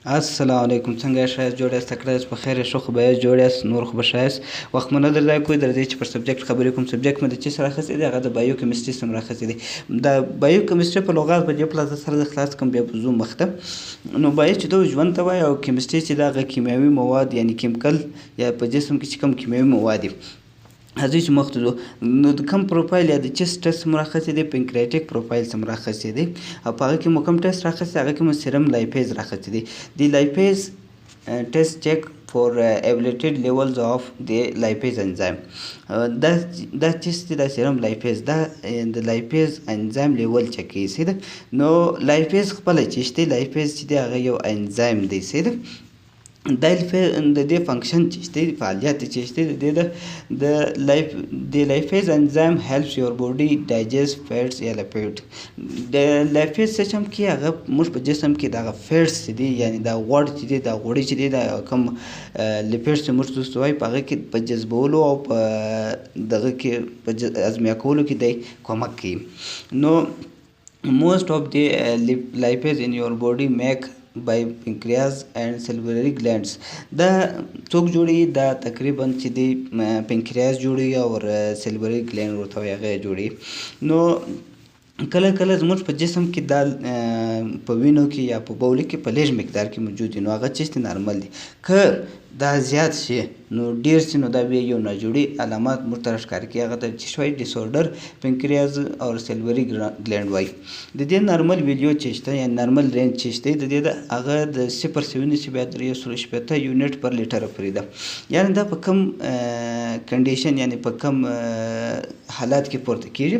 السلام علیکم، څنګه یاست؟ ښه یاست؟ جوړ یاست؟ تکړه یاست؟ په خیر یاست؟ ښه خو به یاست؟ جوړ یاست؟ نور خو به ښه یاست؟ وخت مو نه در ضایع کوئ، درځئ چې پر سبجیکټ خبرې کوم. سبجیکټ مې د چی سره اخیستی دی؟ هغه د بایو کیمستري سره مې رااخیستی دی. د بایو کیمستري په لغات په دې پلازه سره زه خلاص کړم، بیا به ځو مخ ته. نو بایو چې ده ژوند ته وایي، او کیمستري چې ده هغه کیمیاوي مواد، یعنې کیمیکل یا په جسم کې چې کوم کیمیاوي مواد دي. راځئ چې مخ ته ځو. نو د کوم پروفایل یا د چیست ټسټ مو رااخیستی دی؟ پنکریاټک پروفایل څه مو رااخیستی دی، او په هغه کې مو کوم ټسټ رااخیستی؟ هغه کې مو سیرم لایپیز رااخیستی دی. د لایپیز test check for elevated levels of the lipase enzyme. دا چیست دی؟ دا سیرم لایپیز، دا د لایپیز انزایم لیول چک کوي. صحیح ده. نو لایپیز خپله چیست دی؟ لایپیز چې دی هغه یو انزایم دی. صحیح ده. د دې فنکشن چې دی، فعالیت چې دی، د لایپیز انزایم هیلپس یور بوډي ډایجست فیټس یا لپیډ. د لایپیز سیسټم کې هغه موږ په جسم کې دغه فیټس چې دی، یعنی دا غوړ چې دی، دا غوړي چې دی، دا کوم لپیډ چې موږ تاسو وایي، په هغه کې په جذبولو او په دغه کې په ازمیا کولو کې دی کومک کوي. نو most of the lipase in your body make by pancreas and salivary glands. دا څوک جوړوي؟ دا تقریبا چې دی پنکریاس جوړوي او سیلوري ګلینډ ورته وایي، هغه یې جوړوي. نو کله کله زموږ په جسم کې دا په وینو کې یا په بولو کې په لږ مقدار کې موجود دي، نو هغه چیست نارمل دي. که دا زیات شي نو ډیر شي، نو دا بیا یو ناجوړي علامات موږ ته راښکاره کوي، هغه ته چې وایي ډیسورډر پنکریاز او سیلوري ګلینډ وایي. د دې نارمل ویلیو چې شته یا نارمل رینج چې شته، د دې هغه د 0.3 یونټ پر لیټر پورې ده. یعنې دا په کوم کنډیشن، یعنې په کوم حالات کې پورته کېږي؟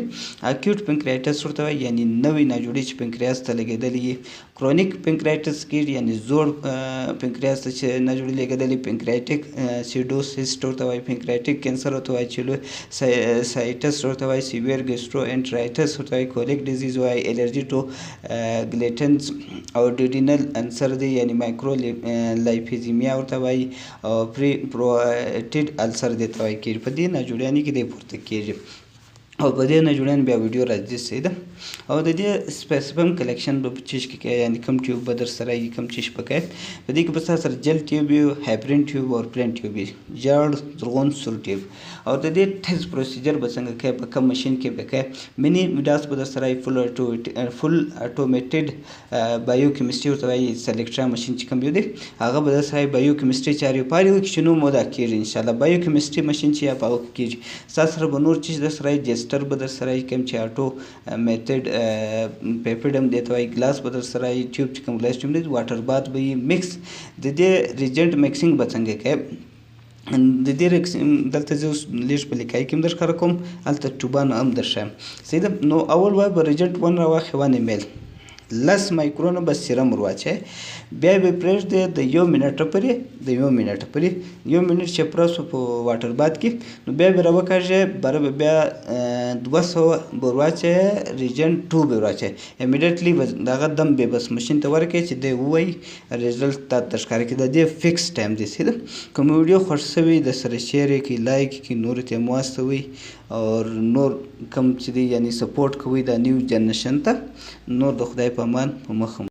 اکیوټ پنکریاتس ورته وایي، یعنې نوی ناجوړي چې پنکریاس ته لګېدلي وي. کرونیک پنکریاتس کېږي، یعنې زوړ پنکریاس ته چې ناجوړي لګېدلي. پنکریاټک سیډوسیسټ ورته وایي، پنکریاټک کینسر ورته وایي، چیلوسایټس ورته وایي، سیویر ګیسټرو انټرایټس ورته وایي، کولک ډیزیز وایي، الرجي ټو ګلیټنز او ډیډینل انسر دی، یعنې مایکرو لایپیزیمیا ورته وایي، او پروټیډ السر دی ته وایي کېږي. په دې ناجوړیانو کې دی پورته کېږي، او په دې ناجوړیانو بیا ویډیو راځي. صحیح ده. او د دې سپیسیفم کلیکشن به په چیش کې کوي، یعنې کوم ټیوب به در سره وي، کوم چیش به کوي. په دې کې به ستاسو سره جل ټیوب وي، هایپرین ټیوب او پلین ټیوب وي، ژیړ زرغون سور ټیوب. او د دې ټیسټ پروسیجر به څنګه کوي، په کوم ماشین کې به کوي. مینی میډاس به در سره وي، فل اټومیټډ بایو کیمستري ورته وایي، سلیکټرا ماشین چې کوم یو دی هغه به در سره وي. بایو کیمستري چارې پارې وکړي چې نوم مو دا کېږي انشاءالله. بایو کیمستري ماشین چې یا په هغه کې کېږي. ستاسو سره به نور چیز در سره وي، جسټر به در سره وي، کوم چې اټو میتډ پیپډم دی ته وایي، ګلاس به در سره وي، ټیوب چې کوم ګلاس ټیوب دی، واټر باد به وي، مکس. د دې ریجنټ مکسینګ به څنګه کوي؟ د دې دلته زه اوس لږ په لیکایي کې هم در ښکاره کوم، هلته ټوبانو هم در ښیم. صحیح ده. نو اول وایي به ریجنټ 1 راواخلي 1 ml، 10 مایکرونه به سیرم ور واچوي، بیا به یې پرېږدي د 1 منټه پورې. 1 منټ چې پوره سو په واټر باد کې، نو بیا به یې راوکاږي، بره به بیا 200 به ور واچوي، ریجنټ 2 به ور واچوي. امیډیټلي به د هغه دم به بس ماشین ته ورکوي چې دی ووایي ریزلټ تا ته ښکاره کړي. د دې فکس ټایم دی. صحیح ده. که مو ویډیو خوښ شوي د سره شیر یې کړئ، لایک یې کړئ، نورو ته یې مو واستوئ، او نور کوم چې دی یعنې سپورټ کوئ دا نیو جنریشن ته. نور د خدای په امان، په مخه